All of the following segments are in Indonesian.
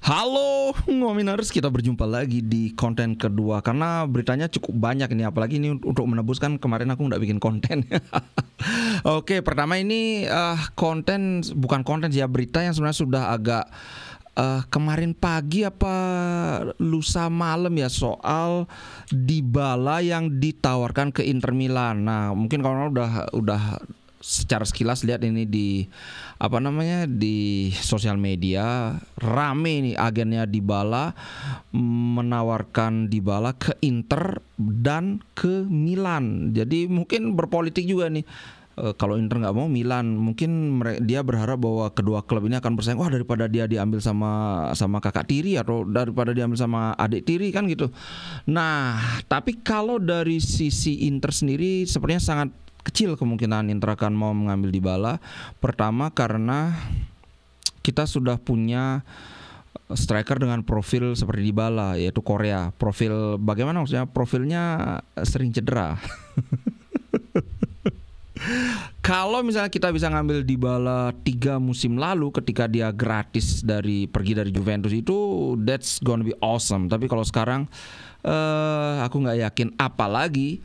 Halo Ngominers, kita berjumpa lagi di konten kedua karena beritanya cukup banyak ini, apalagi ini untuk menebus kan kemarin aku nggak bikin konten. Oke, pertama ini bukan konten sih ya, berita yang sebenarnya sudah agak kemarin pagi apa lusa malam ya, soal Dybala yang ditawarkan ke Inter Milan. Nah, mungkin kawan udah secara sekilas lihat ini di di sosial media, rame nih agennya Dybala menawarkan Dybala ke Inter dan ke Milan. Jadi mungkin berpolitik juga nih. Kalau Inter nggak mau, Milan mungkin dia berharap bahwa kedua klub ini akan bersaing. Wah, daripada dia diambil sama kakak tiri atau daripada diambil sama adik tiri kan gitu. Nah, tapi kalau dari sisi Inter sendiri sepertinya sangat kecil kemungkinan Inter akan mau mengambil Dybala. Pertama karena kita sudah punya striker dengan profil seperti Dybala, yaitu Korea. Profil bagaimana maksudnya? Profilnya sering cedera. Kalau misalnya kita bisa ngambil Dybala 3 musim lalu ketika dia gratis pergi dari Juventus, itu that's gonna be awesome. Tapi kalau sekarang aku nggak yakin, apalagi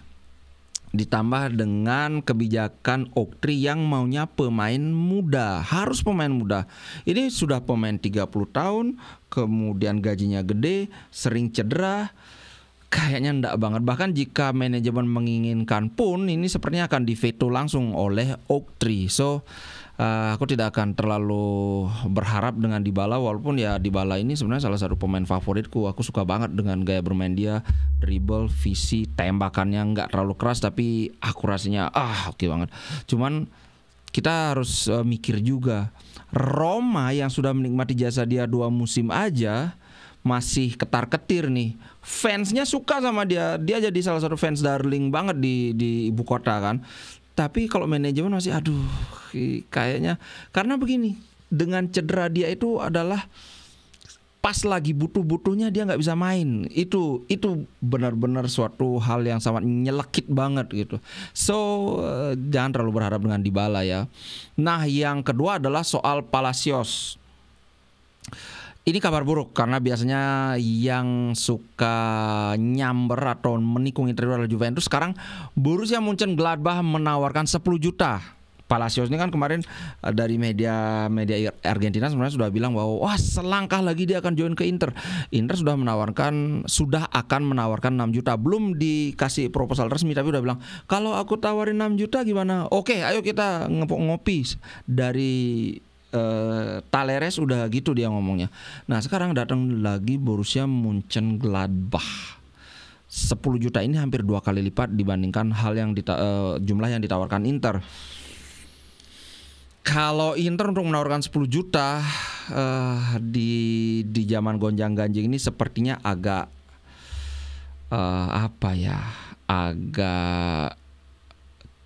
ditambah dengan kebijakan Oktri yang maunya pemain muda. Harus pemain muda. Ini sudah pemain 30 tahun, kemudian gajinya gede, sering cedera. Kayaknya enggak banget. Bahkan jika manajemen menginginkan pun, ini sepertinya akan diveto langsung oleh Oktri. So aku tidak akan terlalu berharap dengan Dybala, walaupun ya Dybala ini sebenarnya salah satu pemain favoritku. Aku suka banget dengan gaya bermain dia, dribble, visi, tembakannya nggak terlalu keras tapi akurasinya oke banget. Cuman kita harus mikir juga, Roma yang sudah menikmati jasa dia 2 musim aja masih ketar-ketir nih. Fansnya suka sama dia. Dia jadi salah satu fans darling banget di ibu kota kan. Tapi kalau manajemen masih kayaknya, karena begini, dengan cedera dia itu adalah pas lagi butuh-butuhnya dia nggak bisa main. Itu benar-benar suatu hal yang sangat nyelekit banget gitu. So jangan terlalu berharap dengan Dybala ya. Nah, yang kedua adalah soal Palacios. Ini kabar buruk karena biasanya yang suka nyamber atau menikung Inter adalah Juventus. Sekarang Borussia Mönchengladbach menawarkan 10 juta. Palacios ini kan kemarin dari media Argentina sebenarnya sudah bilang bahwa selangkah lagi dia akan join ke Inter. Inter sudah akan menawarkan 6 juta. Belum dikasih proposal resmi tapi udah bilang, kalau aku tawarin 6 juta gimana? Oke, ayo kita ngopi dari Taleres, udah gitu dia ngomongnya. Nah, sekarang datang lagi Borussia Mönchengladbach. 10 juta ini hampir 2 kali lipat dibandingkan jumlah yang ditawarkan Inter. Kalau Inter untuk menawarkan 10 juta di zaman gonjang-ganjing ini sepertinya agak agak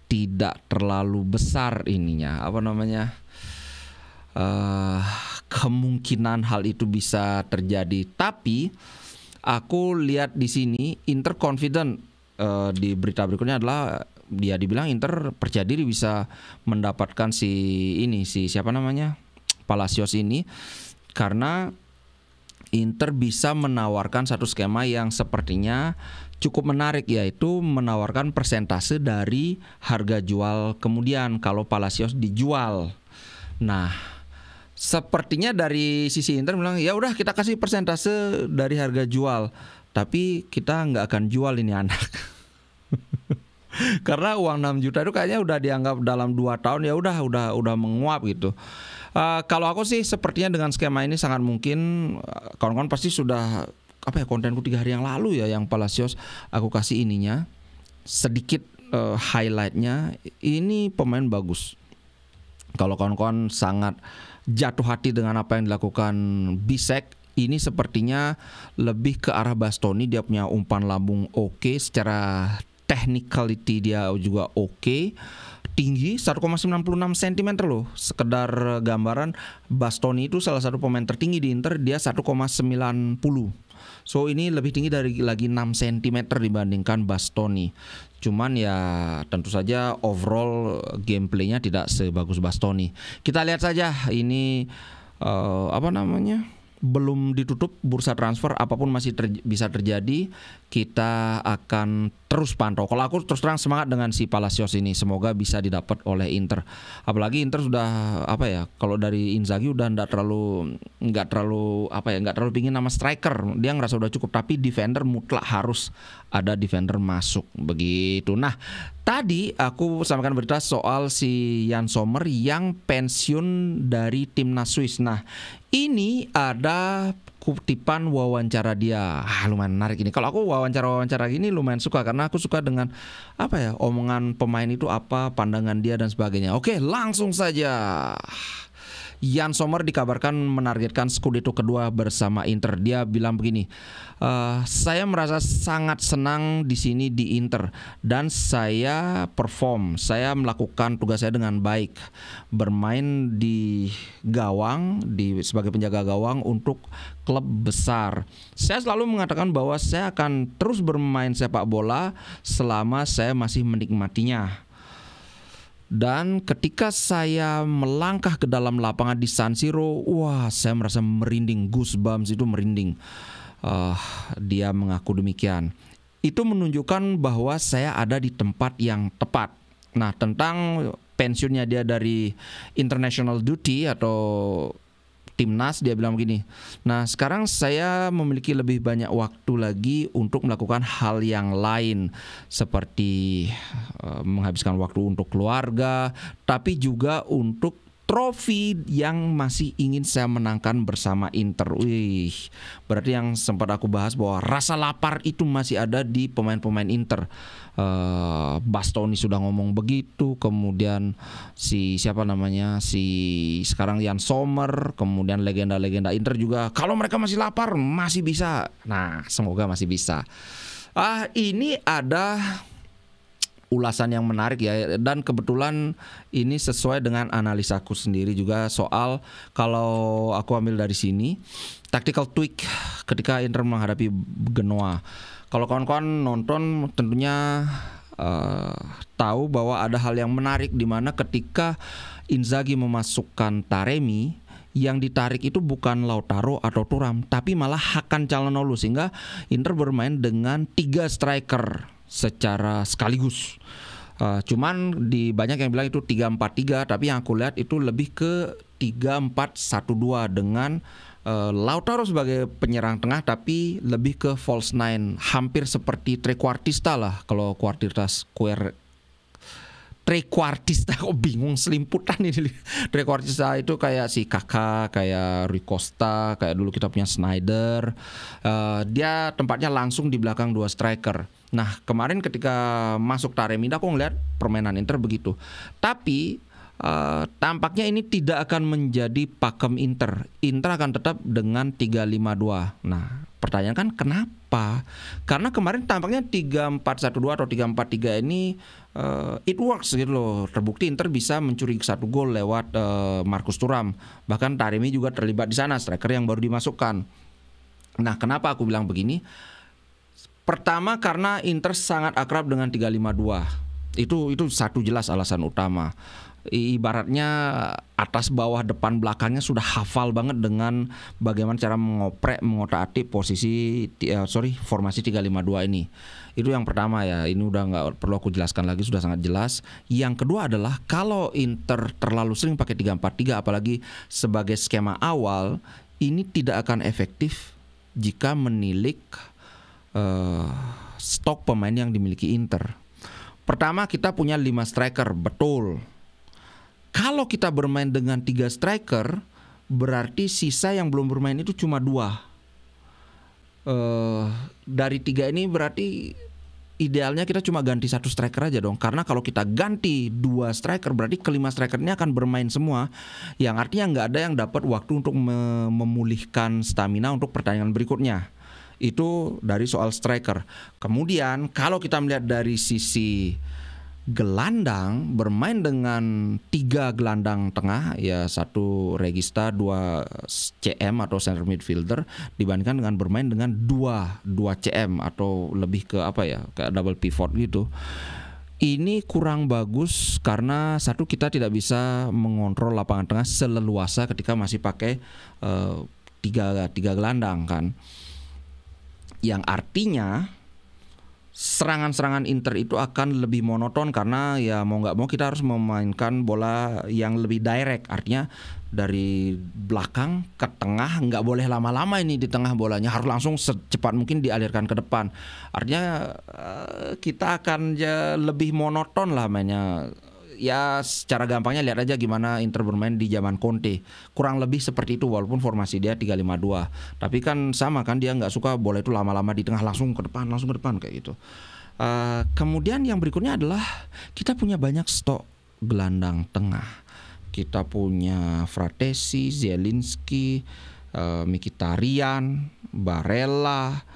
tidak terlalu besar ininya, kemungkinan hal itu bisa terjadi. Tapi aku lihat di sini Inter confident. Di berita berikutnya adalah dia dibilang Inter percaya diri bisa mendapatkan Palacios ini, karena Inter bisa menawarkan satu skema yang sepertinya cukup menarik, yaitu menawarkan persentase dari harga jual kemudian kalau Palacios dijual. Nah, sepertinya dari sisi Inter bilang, ya udah kita kasih persentase dari harga jual, tapi kita nggak akan jual ini anak. Karena uang 6 juta itu kayaknya udah dianggap dalam 2 tahun ya udah menguap gitu. Kalau aku sih sepertinya dengan skema ini sangat mungkin, kawan-kawan pasti sudah kontenku 3 hari yang lalu ya, yang Palacios aku kasih ininya sedikit highlightnya. Ini pemain bagus. Kalau kawan-kawan sangat jatuh hati dengan apa yang dilakukan Bisek, ini sepertinya lebih ke arah Bastoni. Dia punya umpan lambung oke, secara technicality dia juga oke. Tinggi 1,96 cm loh. Sekedar gambaran, Bastoni itu salah satu pemain tertinggi di Inter, dia 1,90. So ini lebih tinggi dari lagi 6 cm dibandingkan Bastoni. Cuman ya tentu saja overall gameplaynya tidak sebagus Bastoni. Kita lihat saja ini belum ditutup bursa transfer, apapun masih bisa terjadi. Kita akan terus pantau. Kalau aku terus terang semangat dengan si Palacios ini, semoga bisa didapat oleh Inter. Apalagi Inter sudah kalau dari Inzaghi udah nggak terlalu pingin nama striker. Dia ngerasa udah cukup, tapi defender mutlak harus ada defender masuk begitu. Nah, tadi aku sampaikan berita soal si Yann Sommer yang pensiun dari timnas Swiss. Nah, ini ada kutipan wawancara dia. Lumayan menarik ini. Kalau aku wawancara gini lumayan suka, karena aku suka dengan omongan pemain itu, pandangan dia dan sebagainya. Oke, langsung saja. Yann Sommer dikabarkan menargetkan Scudetto kedua bersama Inter. Dia bilang begini, saya merasa sangat senang di sini di Inter dan saya perform. Saya melakukan tugas saya dengan baik, bermain di gawang, sebagai penjaga gawang untuk klub besar. Saya selalu mengatakan bahwa saya akan terus bermain sepak bola selama saya masih menikmatinya. Dan ketika saya melangkah ke dalam lapangan di San Siro, saya merasa merinding, goosebumps itu merinding. Dia mengaku demikian. Itu menunjukkan bahwa saya ada di tempat yang tepat. Nah, tentang pensiunnya dia dari international duty atau timnas, dia bilang begini. Nah, sekarang saya memiliki lebih banyak waktu lagi untuk melakukan hal yang lain, seperti menghabiskan waktu untuk keluarga, tapi juga untuk trofi yang masih ingin saya menangkan bersama Inter. Berarti yang sempat aku bahas bahwa rasa lapar itu masih ada di pemain-pemain Inter. Bastoni sudah ngomong begitu, kemudian si sekarang Yann Sommer, kemudian legenda-legenda Inter juga, kalau mereka masih lapar masih bisa. Nah, semoga masih bisa. Ini ada ulasan yang menarik ya, dan kebetulan ini sesuai dengan analisaku sendiri juga soal, kalau aku ambil dari sini, tactical tweak ketika Inter menghadapi Genoa. Kalau kawan-kawan nonton tentunya tahu bahwa ada hal yang menarik di mana ketika Inzaghi memasukkan Taremi, yang ditarik itu bukan Lautaro atau Thuram, tapi malah Hakan Calhanoglu, sehingga Inter bermain dengan 3 striker secara sekaligus. Cuman banyak yang bilang itu 3-4-3, tapi yang aku lihat itu lebih ke 3-4-1-2 dengan Lautaro sebagai penyerang tengah, tapi lebih ke false nine, hampir seperti trequartista lah. Kalau trequartista, kok bingung selimputan ini. Trequartista itu kayak si Kakak, kayak Rui Costa, kayak dulu kita punya Sneijder. Dia tempatnya langsung di belakang 2 striker. Nah, kemarin ketika masuk Taremi, aku ngeliat permainan Inter begitu. Tapi tampaknya ini tidak akan menjadi pakem Inter. Inter akan tetap dengan 3-5-2. Nah, pertanyaan kan kenapa? Karena kemarin tampaknya 3-4-1-2 atau 3-4-3 ini it works gitu loh. Terbukti Inter bisa mencuri 1 gol lewat Marcus Thuram. Bahkan Taremi juga terlibat di sana, striker yang baru dimasukkan. Nah, kenapa aku bilang begini? Pertama, karena Inter sangat akrab dengan 3-5-2. Itu satu jelas alasan utama. Ibaratnya atas bawah depan belakangnya sudah hafal banget dengan bagaimana cara mengotak-atik formasi 3-5-2 ini. Itu yang pertama ya. Ini udah nggak perlu aku jelaskan lagi, sudah sangat jelas. Yang kedua adalah kalau Inter terlalu sering pakai 3-4-3, apalagi sebagai skema awal, ini tidak akan efektif jika menilik stok pemain yang dimiliki Inter. Pertama, kita punya 5 striker, betul. Kalau kita bermain dengan 3 striker, berarti sisa yang belum bermain itu cuma 2. Dari 3 ini berarti idealnya kita cuma ganti 1 striker aja dong. Karena kalau kita ganti 2 striker, berarti kelima striker ini akan bermain semua. Yang artinya nggak ada yang dapat waktu untuk memulihkan stamina untuk pertandingan berikutnya. Itu dari soal striker. Kemudian kalau kita melihat dari sisi gelandang, bermain dengan 3 gelandang tengah, ya 1 regista, 2 CM atau center midfielder, dibandingkan dengan bermain dengan 2 CM atau lebih ke kayak double pivot gitu. Ini kurang bagus karena kita tidak bisa mengontrol lapangan tengah seleluasa ketika masih pakai tiga gelandang kan, yang artinya serangan-serangan Inter itu akan lebih monoton karena ya mau nggak mau kita harus memainkan bola yang lebih direct. Artinya dari belakang ke tengah, nggak boleh lama-lama ini di tengah bolanya, harus langsung secepat mungkin dialirkan ke depan. Artinya kita akan lebih monoton lah mainnya. Ya secara gampangnya lihat aja gimana Inter bermain di zaman Conte. Kurang lebih seperti itu walaupun formasi dia 3-5-2. Tapi kan sama kan, dia nggak suka bola itu lama-lama di tengah, langsung ke depan kayak gitu. Kemudian yang berikutnya adalah kita punya banyak stok gelandang tengah. Kita punya Fratesi, Zielinski, Mkhitaryan, Barella,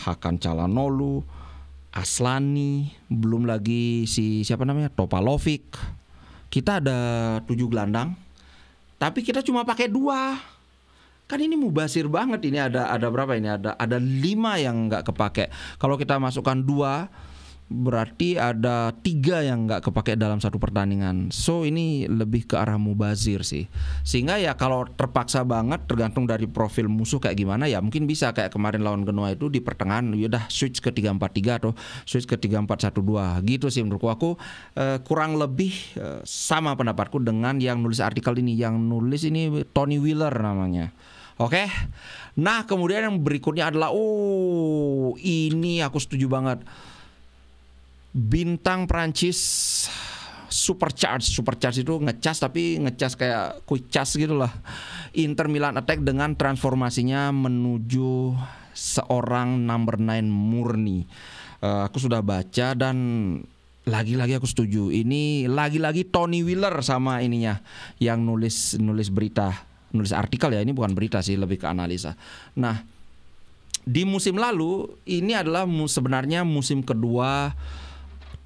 Hakan Çalhanoğlu, Aslani, belum lagi siapa namanya, Topalovic. Kita ada 7 gelandang, tapi kita cuma pakai 2. Kan ini mubazir banget. Ini ada berapa ini? Ada 5 yang nggak kepake. Kalau kita masukkan 2, berarti ada 3 yang nggak kepake dalam satu pertandingan. So ini lebih ke arah mubazir sih. Sehingga ya kalau terpaksa banget, tergantung dari profil musuh kayak gimana, ya mungkin bisa kayak kemarin lawan Genoa itu di pertengahan yaudah switch ke 3-4-3 atau switch ke 3-4-1-2 gitu sih menurutku. Aku kurang lebih sama pendapatku dengan yang nulis artikel ini. Yang nulis ini Tony Wheeler namanya. Oke. Nah kemudian yang berikutnya adalah ini aku setuju banget. Bintang Prancis supercharge itu ngecas, tapi ngecas kayak quick charge gitu lah. Inter Milan attack dengan transformasinya menuju seorang number 9 murni. Aku sudah baca dan lagi-lagi aku setuju. Ini lagi-lagi Tony Wheeler sama ininya yang nulis berita, nulis artikel ya. Ini bukan berita sih, lebih ke analisa. Nah, di musim lalu ini adalah sebenarnya musim kedua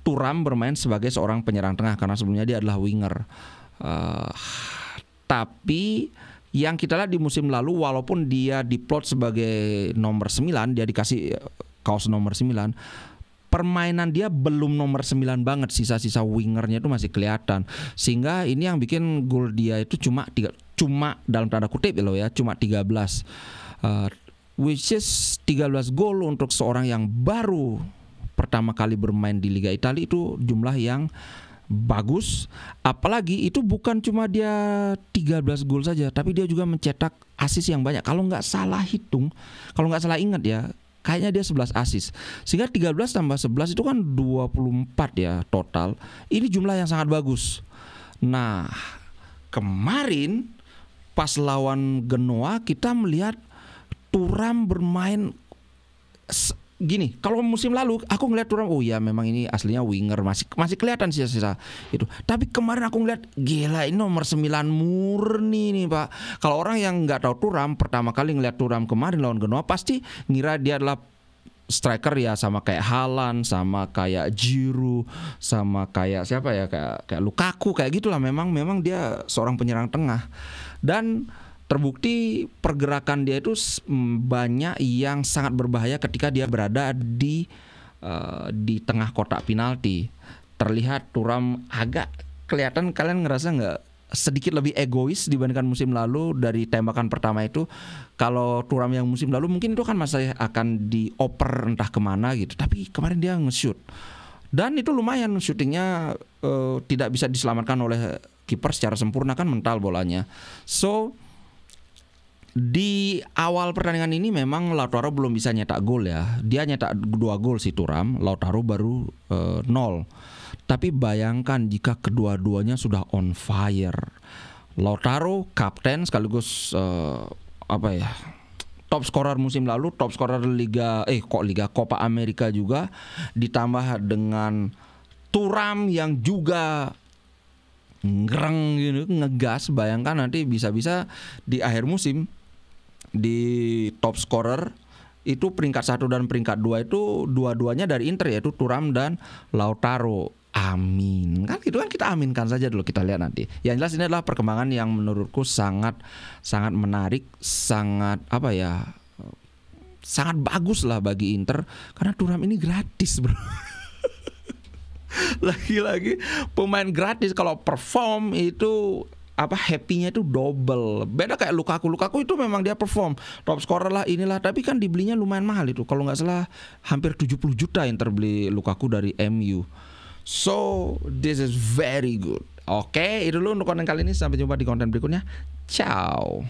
Thuram bermain sebagai seorang penyerang tengah, karena sebelumnya dia adalah winger. Tapi yang kita lihat di musim lalu, walaupun dia diplot sebagai nomor 9, dia dikasih kaos nomor 9, permainan dia belum nomor 9 banget. Sisa-sisa wingernya itu masih kelihatan. Sehingga ini yang bikin gol dia itu cuma dalam tanda kutip ya, cuma 13. Which is 13 gol untuk seorang yang baru pertama kali bermain di Liga Italia itu jumlah yang bagus. Apalagi itu bukan cuma dia 13 gol saja, tapi dia juga mencetak assist yang banyak. Kalau nggak salah hitung, kalau nggak salah ingat ya, kayaknya dia 11 assist. Sehingga 13 tambah 11 itu kan 24 ya total. Ini jumlah yang sangat bagus. Nah, kemarin pas lawan Genoa kita melihat Thuram bermain gini. Kalau musim lalu aku ngeliat Thuram, oh ya memang ini aslinya winger, masih kelihatan sisa-sisa itu. Tapi kemarin aku ngeliat, gila ini nomor 9 murni nih Pak. Kalau orang yang nggak tahu Thuram, pertama kali ngeliat Thuram kemarin lawan Genoa pasti ngira dia adalah striker ya, sama kayak Haaland, sama kayak Giroud, sama kayak siapa ya, kayak Lukaku, kayak gitulah. Memang dia seorang penyerang tengah. Dan terbukti pergerakan dia itu banyak yang sangat berbahaya ketika dia berada di tengah kotak penalti. Terlihat Thuram agak kelihatan, kalian ngerasa nggak, sedikit lebih egois dibandingkan musim lalu dari tembakan pertama itu. Kalau Thuram yang musim lalu mungkin itu kan masih akan dioper entah kemana gitu, tapi kemarin dia nge-shoot. Dan itu lumayan syutingnya, tidak bisa diselamatkan oleh kiper secara sempurna, kan mental bolanya. So di awal pertandingan ini memang Lautaro belum bisa nyetak gol ya. Dia nyetak 2 gol si Thuram, Lautaro baru 0. Tapi bayangkan jika kedua-duanya sudah on fire. Lautaro kapten sekaligus top scorer musim lalu, top scorer Liga Copa America juga, ditambah dengan Thuram yang juga ngereng gitu, ngegas. Bayangkan nanti bisa-bisa di akhir musim di top scorer itu peringkat 1 dan peringkat 2 itu dua-duanya dari Inter, yaitu Thuram dan Lautaro. Amin. Kan gitu kan, kita aminkan saja dulu, kita lihat nanti. Yang jelas ini adalah perkembangan yang menurutku sangat menarik, sangat sangat bagus lah bagi Inter, karena Thuram ini gratis, bro. Lagi-lagi pemain gratis kalau perform itu happy-nya itu double. Beda kayak Lukaku itu memang dia perform top scorer lah inilah, tapi kan dibelinya lumayan mahal itu. Kalau nggak salah hampir 70 juta yang terbeli Lukaku dari MU. So this is very good. Oke, itu dulu untuk konten kali ini. Sampai jumpa di konten berikutnya. Ciao.